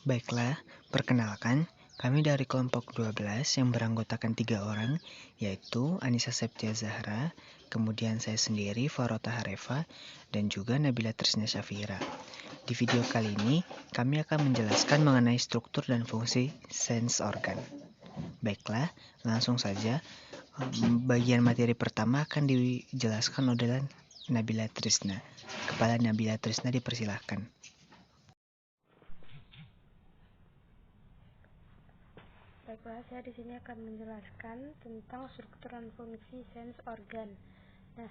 Baiklah, perkenalkan, kami dari kelompok 12 yang beranggotakan 3 orang, yaitu Anissa Septia Zahra, kemudian saya sendiri, Farota Harefa, dan juga Nabila Trisna Syafira. Di video kali ini, kami akan menjelaskan mengenai struktur dan fungsi sense organ. Baiklah, langsung saja. Bagian materi pertama akan dijelaskan oleh Nabila Trisna. Kepala Nabila Trisna dipersilahkan. Baiklah, saya di sini akan menjelaskan tentang struktur dan fungsi sense organ. Nah,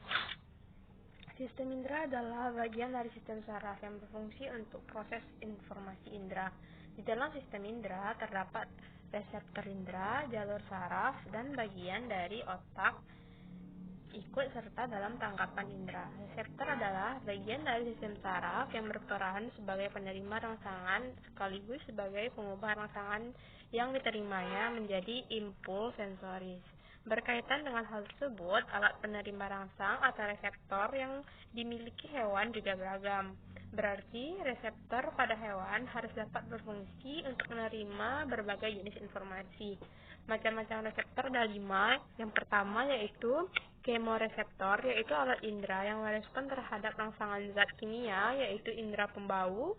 sistem indera adalah bagian dari sistem saraf yang berfungsi untuk proses informasi indera. Di dalam sistem indera terdapat reseptor indera, jalur saraf, dan bagian dari otak ikut serta dalam tangkapan indera. Reseptor adalah bagian dari sistem saraf yang berperan sebagai penerima rangsangan sekaligus sebagai pengubah rangsangan yang diterimanya menjadi impuls sensoris. Berkaitan dengan hal tersebut, alat penerima rangsang atau reseptor yang dimiliki hewan juga beragam. Berarti reseptor pada hewan harus dapat berfungsi untuk menerima berbagai jenis informasi. Macam-macam reseptor ada 5. Yang pertama yaitu kemoreseptor, yaitu alat indera yang merespon terhadap rangsangan zat kimia, yaitu indera pembau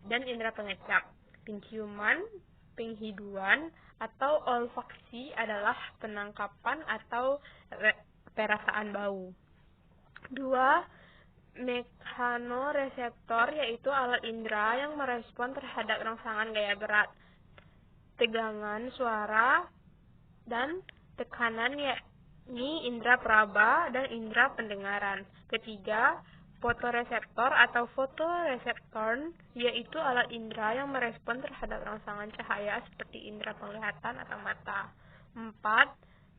dan indera pengecap. Penciuman, penghiduan, atau olfaksi adalah penangkapan atau perasaan bau. 2. Mechanoreseptor, yaitu alat indera yang merespon terhadap rangsangan gaya berat, tegangan suara, dan tekanan, yakni indera peraba dan indera pendengaran. Ketiga, fotoreseptor atau fotoreseptor, yaitu alat indera yang merespon terhadap rangsangan cahaya seperti indera penglihatan atau mata. 4.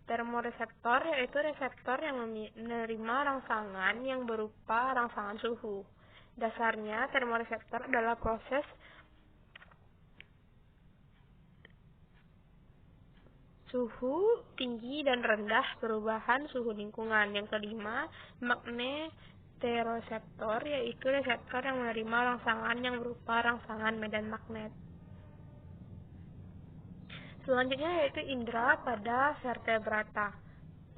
Termoreseptor, yaitu reseptor yang menerima rangsangan yang berupa rangsangan suhu. Dasarnya, termoreseptor adalah proses suhu tinggi dan rendah perubahan suhu lingkungan. Yang kelima, magnetoreseptor, yaitu reseptor yang menerima rangsangan yang berupa rangsangan medan magnet. Selanjutnya yaitu indera pada vertebrata.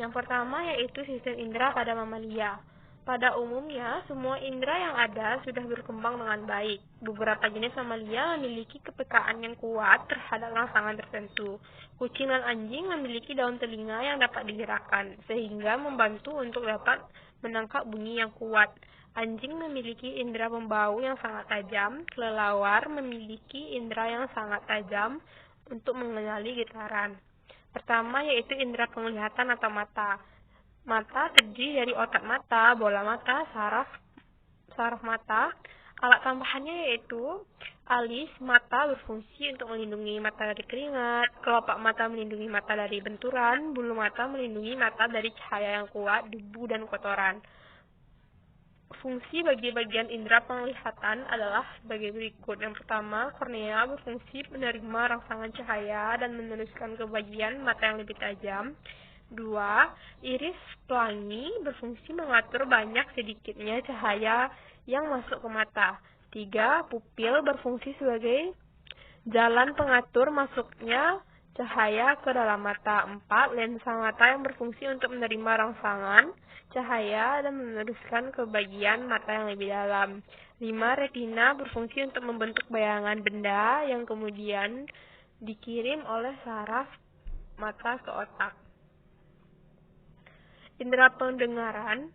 Yang pertama yaitu sistem indera pada mamalia. Pada umumnya, semua indera yang ada sudah berkembang dengan baik. Beberapa jenis mamalia memiliki kepekaan yang kuat terhadap rangsangan tertentu. Kucing dan anjing memiliki daun telinga yang dapat digerakkan, sehingga membantu untuk dapat menangkap bunyi yang kuat. Anjing memiliki indera pembau yang sangat tajam. Kelelawar memiliki indera yang sangat tajam untuk mengenali getaran. Pertama yaitu indera penglihatan atau mata. Mata terdiri dari otak mata, bola mata, saraf mata. Alat tambahannya yaitu alis mata berfungsi untuk melindungi mata dari keringat, kelopak mata melindungi mata dari benturan, bulu mata melindungi mata dari cahaya yang kuat, debu, dan kotoran. Fungsi bagi bagian indera penglihatan adalah sebagai berikut. Yang pertama, kornea berfungsi menerima rangsangan cahaya dan meneruskan ke bagian mata yang lebih tajam. 2. Iris pelangi berfungsi mengatur banyak sedikitnya cahaya yang masuk ke mata. 3. Pupil berfungsi sebagai jalan pengatur masuknya cahaya ke dalam mata. 4. Lensa mata yang berfungsi untuk menerima rangsangan cahaya dan meneruskan ke bagian mata yang lebih dalam. 5. Retina berfungsi untuk membentuk bayangan benda yang kemudian dikirim oleh saraf mata ke otak. Indera pendengaran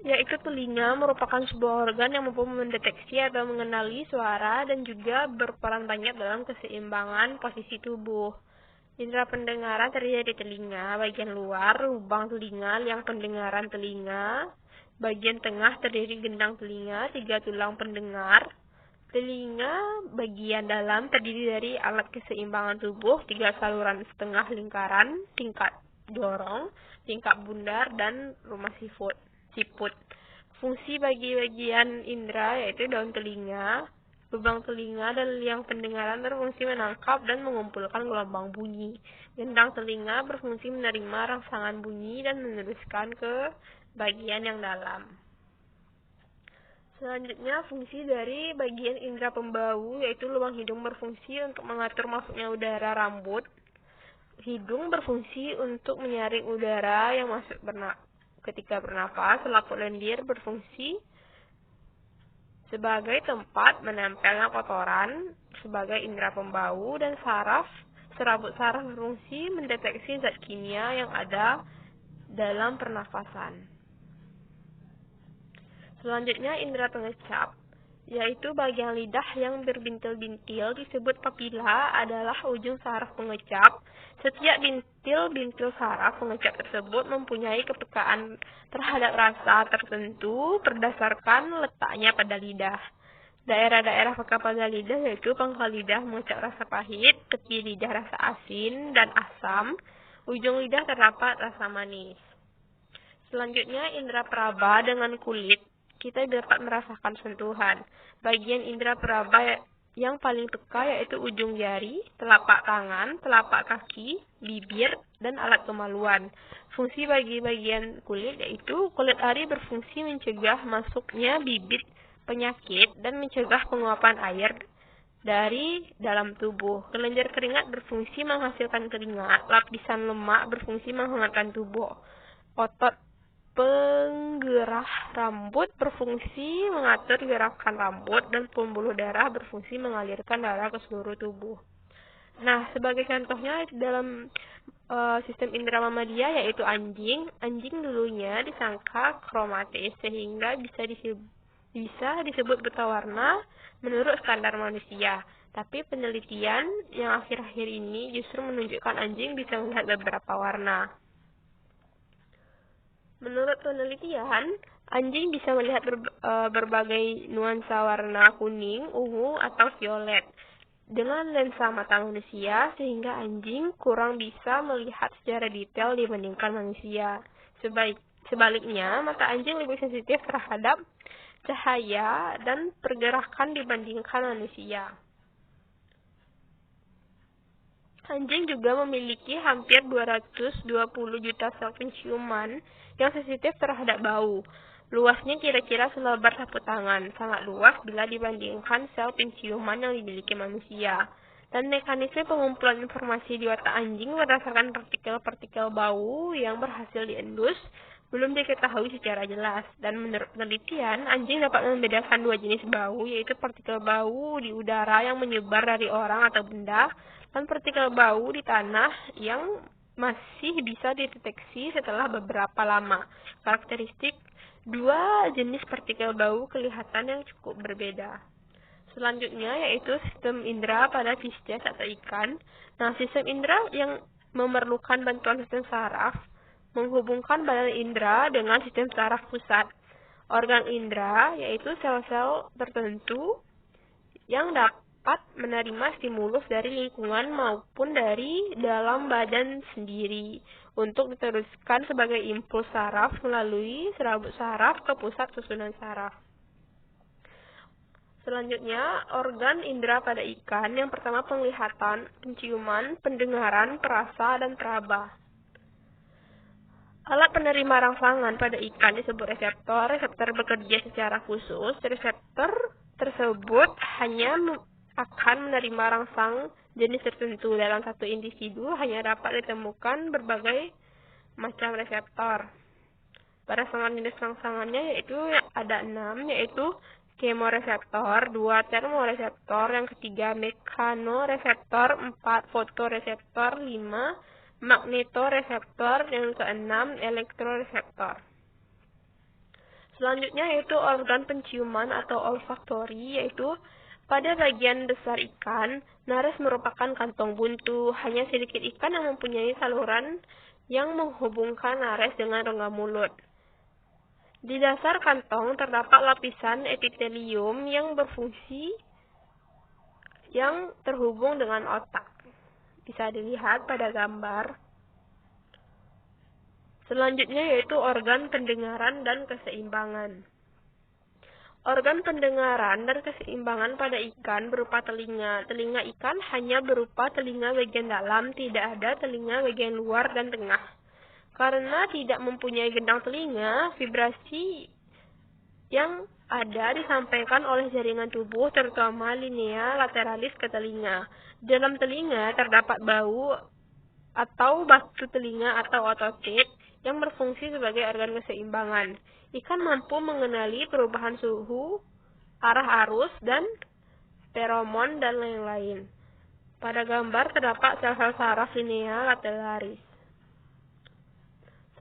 yaitu telinga merupakan sebuah organ yang mampu mendeteksi atau mengenali suara dan juga berperan banyak dalam keseimbangan posisi tubuh. Indera pendengaran terdiri dari telinga, bagian luar, lubang telinga, liang pendengaran telinga, bagian tengah terdiri gendang telinga, 3 tulang pendengar. Telinga bagian dalam terdiri dari alat keseimbangan tubuh, 3 saluran setengah lingkaran, tingkat dorong, tingkat bundar, dan rumah siput. Fungsi bagi bagian indera yaitu daun telinga, lubang telinga, dan liang pendengaran berfungsi menangkap dan mengumpulkan gelombang bunyi. Gendang telinga berfungsi menerima rangsangan bunyi dan meneruskan ke bagian yang dalam. Selanjutnya, fungsi dari bagian indera pembau, yaitu lubang hidung berfungsi untuk mengatur masuknya udara rambut. Hidung berfungsi untuk menyaring udara yang masuk ketika bernapas. Selaput lendir berfungsi sebagai tempat menempelnya kotoran sebagai indera pembau, dan serabut saraf berfungsi mendeteksi zat kimia yang ada dalam pernafasan. Selanjutnya, indera pengecap, yaitu bagian lidah yang berbintil-bintil disebut papila adalah ujung saraf pengecap. Setiap bintil-bintil saraf pengecap tersebut mempunyai kepekaan terhadap rasa tertentu berdasarkan letaknya pada lidah. Daerah-daerah peka pada lidah yaitu pangkal lidah mengecap rasa pahit, tepi lidah rasa asin dan asam, ujung lidah terdapat rasa manis. Selanjutnya, indera peraba dengan kulit. Kita dapat merasakan sentuhan. Bagian indera peraba yang paling peka yaitu ujung jari, telapak tangan, telapak kaki, bibir, dan alat kemaluan. Fungsi bagi bagian kulit yaitu kulit ari berfungsi mencegah masuknya bibit penyakit dan mencegah penguapan air dari dalam tubuh. Kelenjar keringat berfungsi menghasilkan keringat. Lapisan lemak berfungsi menghangatkan tubuh. Otot penggerak rambut berfungsi mengatur gerakan rambut, dan pembuluh darah berfungsi mengalirkan darah ke seluruh tubuh. Nah, sebagai contohnya dalam sistem indera mamalia yaitu anjing. Anjing dulunya disangka kromatis sehingga bisa disebut buta warna menurut standar manusia. Tapi penelitian yang akhir-akhir ini justru menunjukkan anjing bisa melihat beberapa warna. Menurut penelitian, anjing bisa melihat berbagai nuansa warna kuning, ungu, atau violet dengan lensa mata manusia, sehingga anjing kurang bisa melihat secara detail dibandingkan manusia. Sebaliknya, mata anjing lebih sensitif terhadap cahaya dan pergerakan dibandingkan manusia. Anjing juga memiliki hampir 220 juta sel penciuman yang sensitif terhadap bau. Luasnya kira-kira selebar sapu tangan, sangat luas bila dibandingkan sel penciuman yang dimiliki manusia. Dan mekanisme pengumpulan informasi di otak anjing berdasarkan partikel-partikel bau yang berhasil diendus belum diketahui secara jelas. Dan menurut penelitian, anjing dapat membedakan dua jenis bau, yaitu partikel bau di udara yang menyebar dari orang atau benda, dan partikel bau di tanah yang masih bisa dideteksi setelah beberapa lama. Karakteristik dua jenis partikel bau kelihatan yang cukup berbeda. Selanjutnya yaitu sistem indera pada pisces atau ikan. Nah, sistem indera yang memerlukan bantuan sistem saraf menghubungkan badan indera dengan sistem saraf pusat. Organ indera yaitu sel-sel tertentu yang dapat menerima stimulus dari lingkungan maupun dari dalam badan sendiri untuk diteruskan sebagai impuls saraf melalui serabut saraf ke pusat susunan saraf. Selanjutnya, organ indera pada ikan. Yang pertama, penglihatan, penciuman, pendengaran, perasa, dan peraba. Alat penerima rangsangan pada ikan disebut reseptor. Reseptor bekerja secara khusus. Reseptor tersebut hanya akan menerima rangsang jenis tertentu. Dalam satu individu hanya dapat ditemukan berbagai macam reseptor. Rangsangan jenis rangsangannya yaitu ada 6, yaitu kemoreseptor, 2 termoreseptor, yang ketiga mekanoreseptor, 4 fotoreseptor, 5 magnetoreseptor, yang keenam elektroreseptor. Selanjutnya yaitu organ penciuman atau olfaktori, yaitu pada bagian besar ikan. Nares merupakan kantong buntu. Hanya sedikit ikan yang mempunyai saluran yang menghubungkan nares dengan rongga mulut. Di dasar kantong terdapat lapisan epitelium yang berfungsi yang terhubung dengan otak. Bisa dilihat pada gambar. Selanjutnya yaitu organ pendengaran dan keseimbangan. Organ pendengaran dan keseimbangan pada ikan berupa telinga. Telinga ikan hanya berupa telinga bagian dalam, tidak ada telinga bagian luar dan tengah. Karena tidak mempunyai gendang telinga, vibrasi yang ada disampaikan oleh jaringan tubuh, terutama linea lateralis ke telinga. Di dalam telinga terdapat bau atau batu telinga atau otosit yang berfungsi sebagai organ keseimbangan. Ikan mampu mengenali perubahan suhu, arah arus, dan feromon, dan lain-lain. Pada gambar terdapat sel-sel saraf linea lateralis.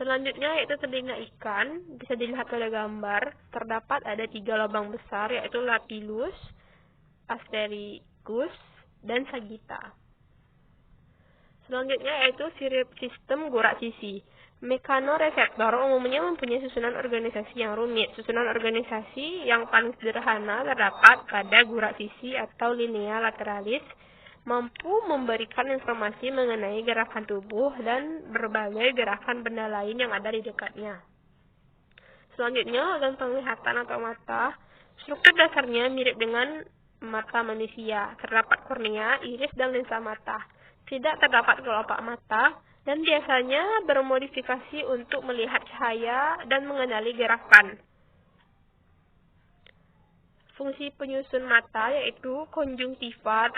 Selanjutnya yaitu telinga ikan, bisa dilihat pada gambar, terdapat ada 3 lubang besar yaitu lapillus, astericus, dan sagitta. Selanjutnya yaitu sistem gurak sisi. Mekanoreseptor umumnya mempunyai susunan organisasi yang rumit. Susunan organisasi yang paling sederhana terdapat pada gurak sisi atau linea lateralis, mampu memberikan informasi mengenai gerakan tubuh dan berbagai gerakan benda lain yang ada di dekatnya. Selanjutnya, organ penglihatan atau mata. Struktur dasarnya mirip dengan mata manusia. Terdapat kornea, iris, dan lensa mata. Tidak terdapat kelopak mata, dan biasanya bermodifikasi untuk melihat cahaya dan mengenali gerakan. Fungsi penyusun mata yaitu konjungtiva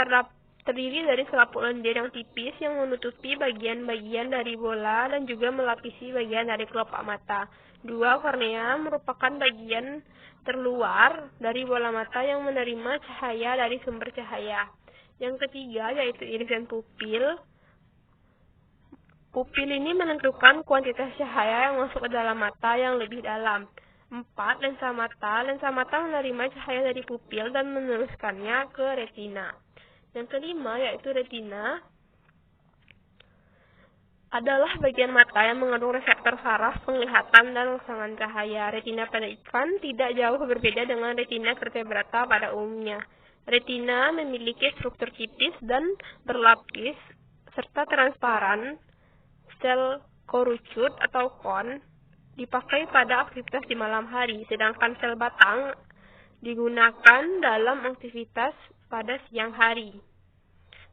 terdiri dari selaput lendir yang tipis yang menutupi bagian-bagian dari bola dan juga melapisi bagian dari kelopak mata. 2. Kornea merupakan bagian terluar dari bola mata yang menerima cahaya dari sumber cahaya. Yang ketiga yaitu iris dan pupil. Pupil ini menentukan kuantitas cahaya yang masuk ke dalam mata yang lebih dalam. 4. Lensa mata. Lensa mata menerima cahaya dari pupil dan meneruskannya ke retina. Yang kelima yaitu retina adalah bagian mata yang mengandung reseptor saraf penglihatan dan rangsangan cahaya. Retina pada ikan tidak jauh berbeda dengan retina vertebrata pada umumnya. Retina memiliki struktur tipis dan berlapis serta transparan. Sel korucut atau kon dipakai pada aktivitas di malam hari, sedangkan sel batang digunakan dalam aktivitas pada siang hari.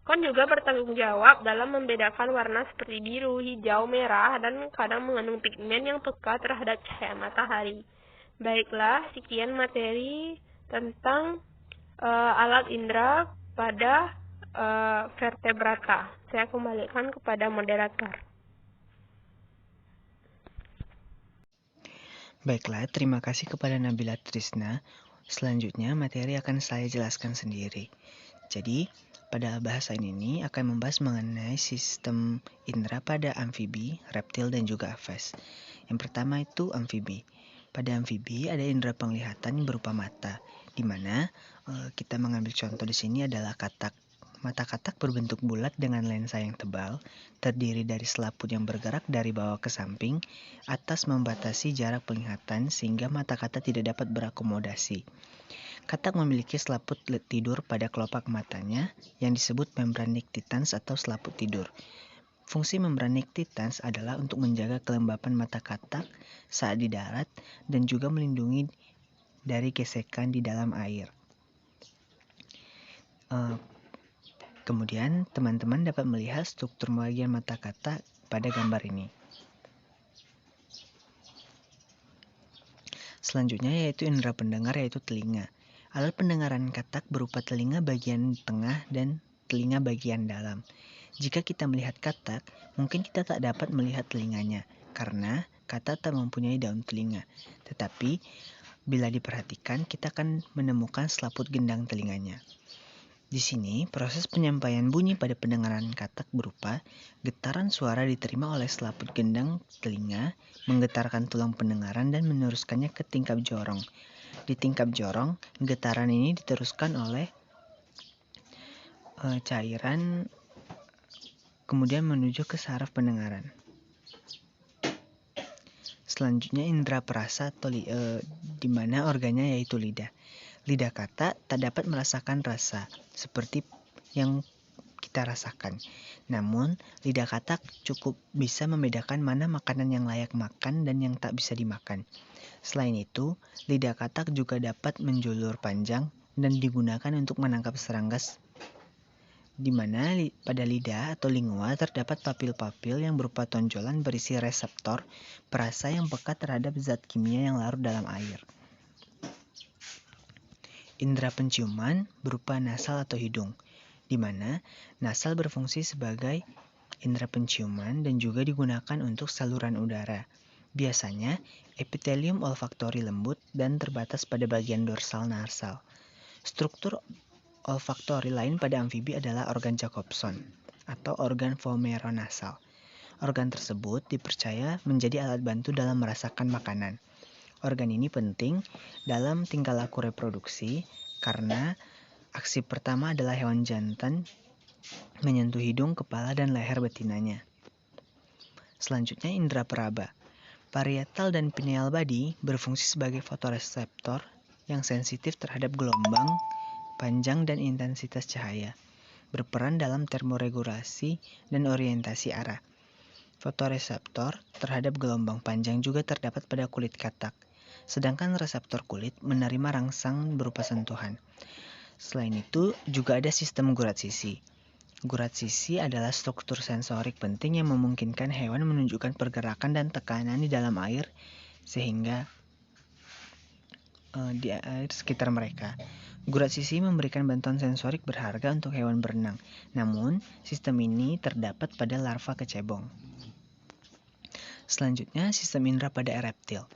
Kon juga bertanggung jawab dalam membedakan warna seperti biru, hijau, merah, dan kadang mengandung pigmen yang peka terhadap cahaya matahari. Baiklah, sekian materi tentang alat indera pada vertebrata. Saya kembalikan kepada moderator. Baiklah, terima kasih kepada Nabila Trisna. Selanjutnya, materi akan saya jelaskan sendiri. Jadi, pada bahasan ini akan membahas mengenai sistem indera pada amfibi, reptil, dan juga aves. Yang pertama itu amfibi. Pada amfibi ada indera penglihatan berupa mata, di mana kita mengambil contoh di sini adalah katak. Mata katak berbentuk bulat dengan lensa yang tebal, terdiri dari selaput yang bergerak dari bawah ke samping, atas membatasi jarak penglihatan sehingga mata katak tidak dapat berakomodasi. Katak memiliki selaput tidur pada kelopak matanya yang disebut membran nictitans atau selaput tidur. Fungsi membran nictitans adalah untuk menjaga kelembapan mata katak saat di darat dan juga melindungi dari gesekan di dalam air. Kemudian, teman-teman dapat melihat struktur bagian mata katak pada gambar ini. Selanjutnya yaitu indera pendengar yaitu telinga. Alat pendengaran katak berupa telinga bagian tengah dan telinga bagian dalam. Jika kita melihat katak, mungkin kita tak dapat melihat telinganya karena katak tak mempunyai daun telinga. Tetapi, bila diperhatikan, kita akan menemukan selaput gendang telinganya. Di sini, proses penyampaian bunyi pada pendengaran katak berupa getaran suara diterima oleh selaput gendang telinga, menggetarkan tulang pendengaran dan meneruskannya ke tingkap jorong. Di tingkap jorong, getaran ini diteruskan oleh cairan, kemudian menuju ke saraf pendengaran. Selanjutnya indera perasa atau di mana organnya yaitu lidah. Lidah katak tak dapat merasakan rasa seperti yang kita rasakan. Namun, lidah katak cukup bisa membedakan mana makanan yang layak makan dan yang tak bisa dimakan. Selain itu, lidah katak juga dapat menjulur panjang dan digunakan untuk menangkap serangga, di mana pada lidah atau lingua terdapat papil-papil yang berupa tonjolan berisi reseptor perasa yang peka terhadap zat kimia yang larut dalam air. Indera penciuman berupa nasal atau hidung, di mana nasal berfungsi sebagai indera penciuman dan juga digunakan untuk saluran udara. Biasanya, epitelium olfaktori lembut dan terbatas pada bagian dorsal nasal. Struktur olfaktori lain pada amfibi adalah organ Jacobson atau organ vomeronasal. Organ tersebut dipercaya menjadi alat bantu dalam merasakan makanan. Organ ini penting dalam tingkah laku reproduksi karena aksi pertama adalah hewan jantan menyentuh hidung, kepala, dan leher betinanya. Selanjutnya indera peraba. Parietal dan pineal body berfungsi sebagai fotoreseptor yang sensitif terhadap gelombang, panjang, dan intensitas cahaya, berperan dalam termoregulasi dan orientasi arah. Fotoreseptor terhadap gelombang panjang juga terdapat pada kulit katak, sedangkan reseptor kulit menerima rangsang berupa sentuhan. Selain itu, juga ada sistem gurat sisi. Gurat sisi adalah struktur sensorik penting yang memungkinkan hewan menunjukkan pergerakan dan tekanan di dalam air sehingga di air sekitar mereka. Gurat sisi memberikan bantuan sensorik berharga untuk hewan berenang. Namun, sistem ini terdapat pada larva kecebong. Selanjutnya, sistem indera pada reptil.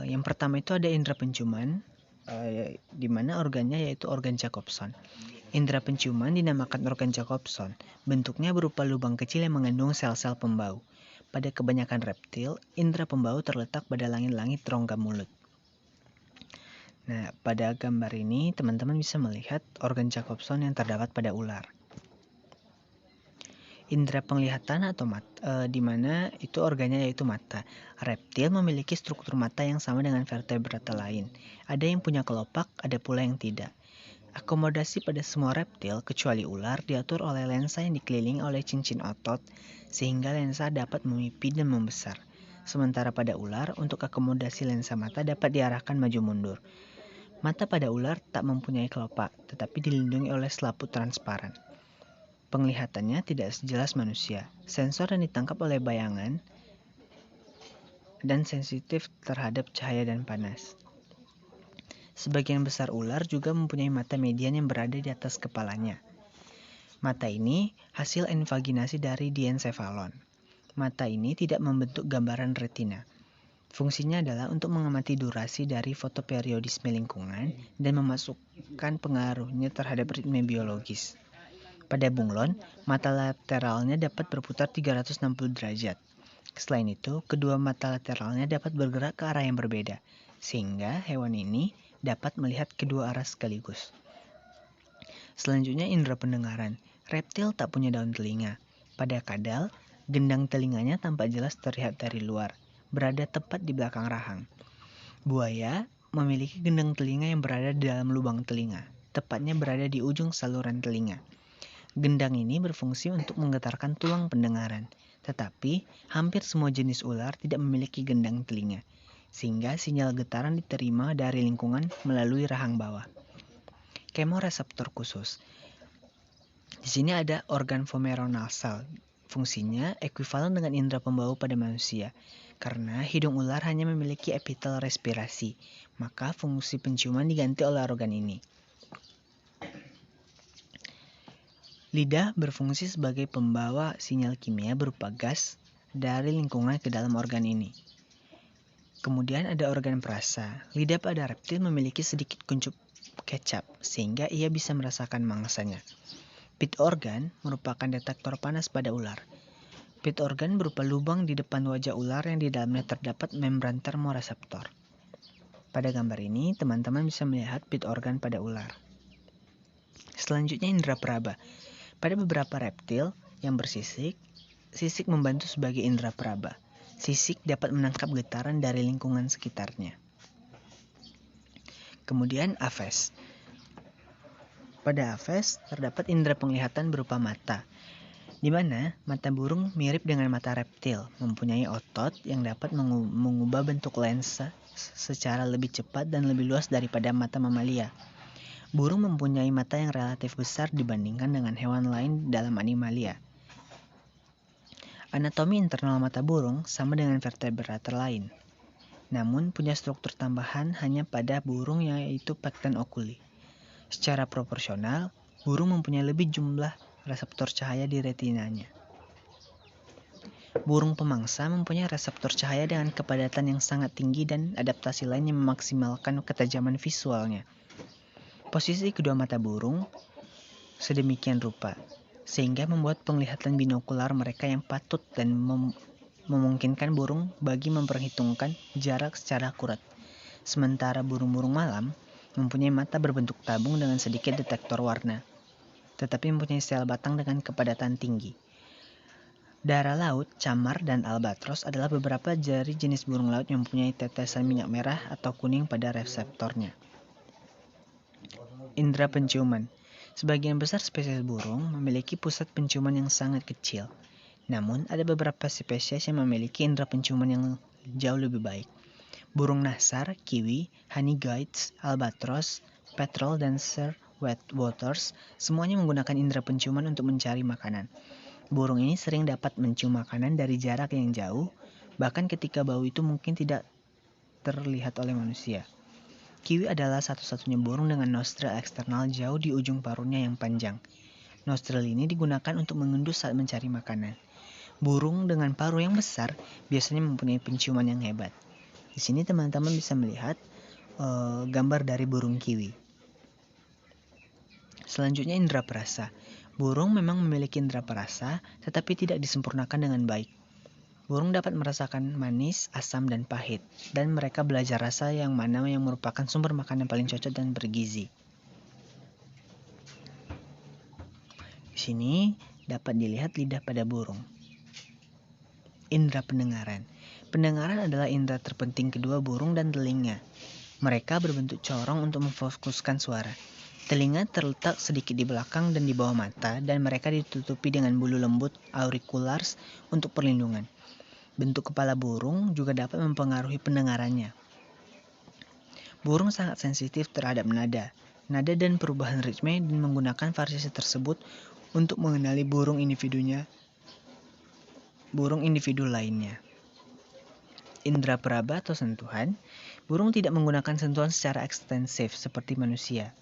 Yang pertama itu ada indera penciuman, di mana organnya yaitu organ Jacobson. Indera penciuman dinamakan organ Jacobson. Bentuknya berupa lubang kecil yang mengandung sel-sel pembau. Pada kebanyakan reptil, indera pembau terletak pada langit-langit rongga mulut. Nah, pada gambar ini teman-teman bisa melihat organ Jacobson yang terdapat pada ular. Indera penglihatan atau mata, di mana itu organnya yaitu mata. Reptil memiliki struktur mata yang sama dengan vertebrata lain. Ada yang punya kelopak, ada pula yang tidak. Akomodasi pada semua reptil, kecuali ular, diatur oleh lensa yang dikelilingi oleh cincin otot, sehingga lensa dapat memipih dan membesar. Sementara pada ular, untuk akomodasi lensa mata dapat diarahkan maju mundur. Mata pada ular tak mempunyai kelopak, tetapi dilindungi oleh selaput transparan. Penglihatannya tidak sejelas manusia. Sensor yang ditangkap oleh bayangan dan sensitif terhadap cahaya dan panas. Sebagian besar ular juga mempunyai mata median yang berada di atas kepalanya. Mata ini hasil invaginasi dari diencephalon. Mata ini tidak membentuk gambaran retina. Fungsinya adalah untuk mengamati durasi dari fotoperiodisme lingkungan dan memasukkan pengaruhnya terhadap ritme biologis. Pada bunglon, mata lateralnya dapat berputar 360 derajat. Selain itu, kedua mata lateralnya dapat bergerak ke arah yang berbeda, sehingga hewan ini dapat melihat kedua arah sekaligus. Selanjutnya indera pendengaran. Reptil tak punya daun telinga. Pada kadal, gendang telinganya tampak jelas terlihat dari luar, berada tepat di belakang rahang. Buaya memiliki gendang telinga yang berada di dalam lubang telinga, tepatnya berada di ujung saluran telinga. Gendang ini berfungsi untuk menggetarkan tulang pendengaran, tetapi hampir semua jenis ular tidak memiliki gendang telinga, sehingga sinyal getaran diterima dari lingkungan melalui rahang bawah. Kemoreseptor khusus. Di sini ada organ vomeronasal. Fungsinya ekuivalen dengan indera pembau pada manusia. Karena hidung ular hanya memiliki epitel respirasi, maka fungsi penciuman diganti oleh organ ini. Lidah berfungsi sebagai pembawa sinyal kimia berupa gas dari lingkungan ke dalam organ ini. Kemudian ada organ perasa. Lidah pada reptil memiliki sedikit kuncup kecap, sehingga ia bisa merasakan mangsanya. Pit organ merupakan detektor panas pada ular. Pit organ berupa lubang di depan wajah ular yang di dalamnya terdapat membran termoreseptor. Pada gambar ini, teman-teman bisa melihat pit organ pada ular. Selanjutnya indera peraba. Pada beberapa reptil yang bersisik, sisik membantu sebagai indera peraba. Sisik dapat menangkap getaran dari lingkungan sekitarnya. Kemudian aves. Pada aves terdapat indera penglihatan berupa mata, di mana mata burung mirip dengan mata reptil, mempunyai otot yang dapat mengubah bentuk lensa secara lebih cepat dan lebih luas daripada mata mamalia. Burung mempunyai mata yang relatif besar dibandingkan dengan hewan lain dalam animalia. Anatomi internal mata burung sama dengan vertebrata lain, namun punya struktur tambahan hanya pada burung yaitu pekten oculi. Secara proporsional, burung mempunyai lebih jumlah reseptor cahaya di retinanya. Burung pemangsa mempunyai reseptor cahaya dengan kepadatan yang sangat tinggi dan adaptasi lain yang memaksimalkan ketajaman visualnya. Posisi kedua mata burung sedemikian rupa, sehingga membuat penglihatan binokular mereka yang patut dan memungkinkan burung bagi memperhitungkan jarak secara akurat. Sementara burung-burung malam mempunyai mata berbentuk tabung dengan sedikit detektor warna, tetapi mempunyai sel batang dengan kepadatan tinggi. Dara laut, camar, dan albatros adalah beberapa dari jenis burung laut yang mempunyai tetesan minyak merah atau kuning pada reseptornya. Indra penciuman. Sebagian besar spesies burung memiliki pusat penciuman yang sangat kecil. Namun, ada beberapa spesies yang memiliki indera penciuman yang jauh lebih baik. Burung nasar, kiwi, honeyguides, albatros, petrel, dan sir wetwaters semuanya menggunakan indera penciuman untuk mencari makanan. Burung ini sering dapat mencium makanan dari jarak yang jauh, bahkan ketika bau itu mungkin tidak terlihat oleh manusia. Kiwi adalah satu-satunya burung dengan nostril eksternal jauh di ujung paruhnya yang panjang. Nostril ini digunakan untuk mengendus saat mencari makanan. Burung dengan paruh yang besar biasanya mempunyai penciuman yang hebat. Di sini teman-teman bisa melihat gambar dari burung kiwi. Selanjutnya indera perasa. Burung memang memiliki indera perasa, tetapi tidak disempurnakan dengan baik. Burung dapat merasakan manis, asam, dan pahit, dan mereka belajar rasa yang mana yang merupakan sumber makanan paling cocok dan bergizi. Di sini dapat dilihat lidah pada burung. Indera pendengaran. Pendengaran adalah indera terpenting kedua burung dan telinga. Mereka berbentuk corong untuk memfokuskan suara. Telinga terletak sedikit di belakang dan di bawah mata, dan mereka ditutupi dengan bulu lembut auriculars untuk perlindungan. Bentuk kepala burung juga dapat mempengaruhi pendengarannya. Burung sangat sensitif terhadap nada dan perubahan ritme dan menggunakan variasi tersebut untuk mengenali burung individu lainnya. Indera peraba atau sentuhan. Burung tidak menggunakan sentuhan secara ekstensif seperti manusia.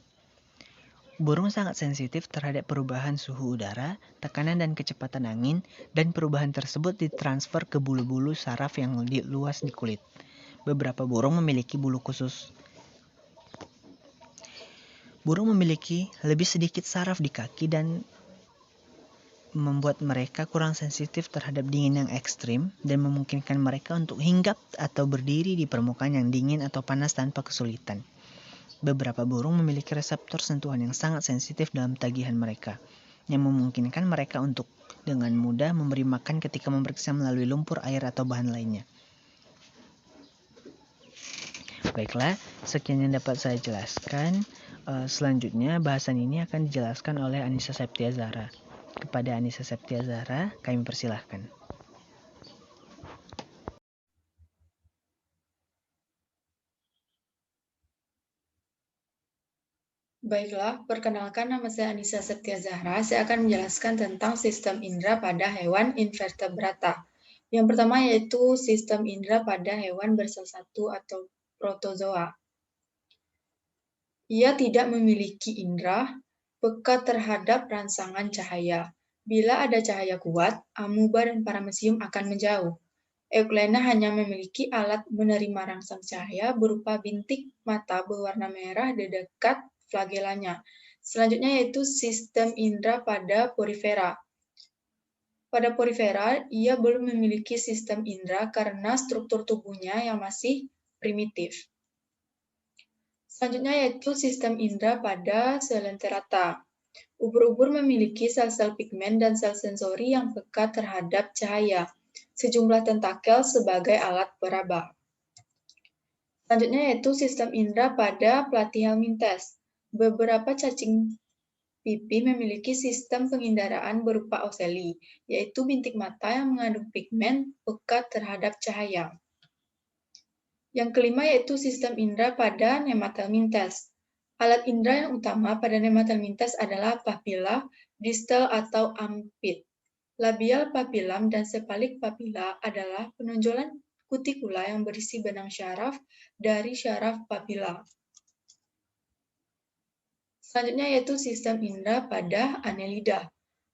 Burung sangat sensitif terhadap perubahan suhu udara, tekanan dan kecepatan angin, dan perubahan tersebut ditransfer ke bulu-bulu saraf yang luas di kulit. Beberapa burung memiliki bulu khusus. Burung memiliki lebih sedikit saraf di kaki dan membuat mereka kurang sensitif terhadap dingin yang ekstrim dan memungkinkan mereka untuk hinggap atau berdiri di permukaan yang dingin atau panas tanpa kesulitan. Beberapa burung memiliki reseptor sentuhan yang sangat sensitif dalam tagihan mereka, yang memungkinkan mereka untuk dengan mudah memberi makan ketika memeriksa melalui lumpur, air, atau bahan lainnya. Baiklah, sekian yang dapat saya jelaskan. Selanjutnya, bahasan ini akan dijelaskan oleh Anissa Septia Zahra. Kepada Anissa Septia Zahra, kami persilahkan. Baiklah, perkenalkan nama saya Anissa Septia Zahra. Saya akan menjelaskan tentang sistem indera pada hewan invertebrata. Yang pertama yaitu sistem indera pada hewan bersel satu atau protozoa. Ia tidak memiliki indera peka terhadap rangsangan cahaya. Bila ada cahaya kuat, amuba dan paramecium akan menjauh. Euglena hanya memiliki alat menerima rangsang cahaya berupa bintik mata berwarna merah di dekat flagelanya. Selanjutnya yaitu sistem indera pada porifera. Pada porifera, ia belum memiliki sistem indera karena struktur tubuhnya yang masih primitif. Selanjutnya yaitu sistem indera pada Coelenterata. Ubur-ubur memiliki sel-sel pigmen dan sel sensori yang peka terhadap cahaya. Sejumlah tentakel sebagai alat peraba. Selanjutnya yaitu sistem indera pada Platyhelminthes. Beberapa cacing pipi memiliki sistem penginderaan berupa oceli, yaitu bintik mata yang mengandung pigmen peka terhadap cahaya. Yang kelima yaitu sistem indera pada Nemathelminthes. Alat indera yang utama pada Nemathelminthes adalah papilla, distal atau ampit. Labial papillam dan cephalic papilla adalah penonjolan kutikula yang berisi benang syaraf dari syaraf papilla. Selanjutnya yaitu sistem indera pada Annelida.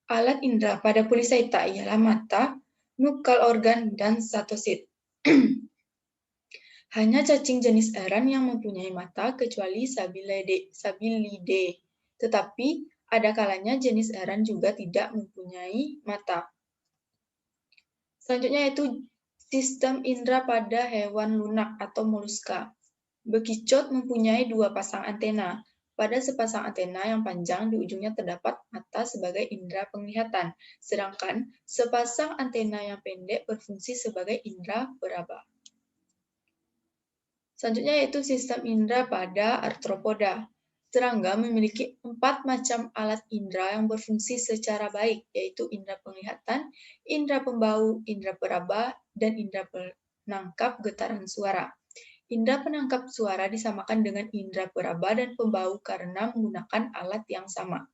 Alat indera pada Polychaeta ialah mata, nukal organ, dan satosit. Hanya cacing jenis eran yang mempunyai mata kecuali Sabilidae. Tetapi ada kalanya jenis eran juga tidak mempunyai mata. Selanjutnya yaitu sistem indera pada hewan lunak atau moluska. Bekicot mempunyai dua pasang antena. Pada sepasang antena yang panjang di ujungnya terdapat mata sebagai indera penglihatan, sedangkan sepasang antena yang pendek berfungsi sebagai indera peraba. Selanjutnya yaitu sistem indera pada arthropoda. Serangga memiliki 4 macam alat indera yang berfungsi secara baik, yaitu indera penglihatan, indera pembau, indera peraba, dan indera penangkap getaran suara. Indera penangkap suara disamakan dengan indera peraba dan pembau karena menggunakan alat yang sama.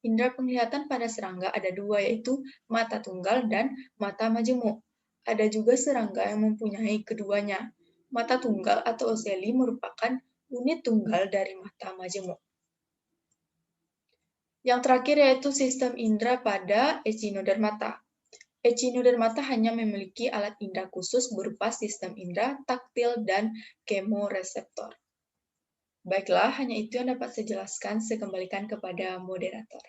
Indera penglihatan pada serangga ada dua, yaitu mata tunggal dan mata majemuk. Ada juga serangga yang mempunyai keduanya. Mata tunggal atau oceli merupakan unit tunggal dari mata majemuk. Yang terakhir yaitu sistem indera pada echinodermata. Echinodermata hanya memiliki alat indera khusus berupa sistem indera taktil dan kemoreseptor. Baiklah, hanya itu yang dapat saya jelaskan. Saya kembalikan kepada moderator.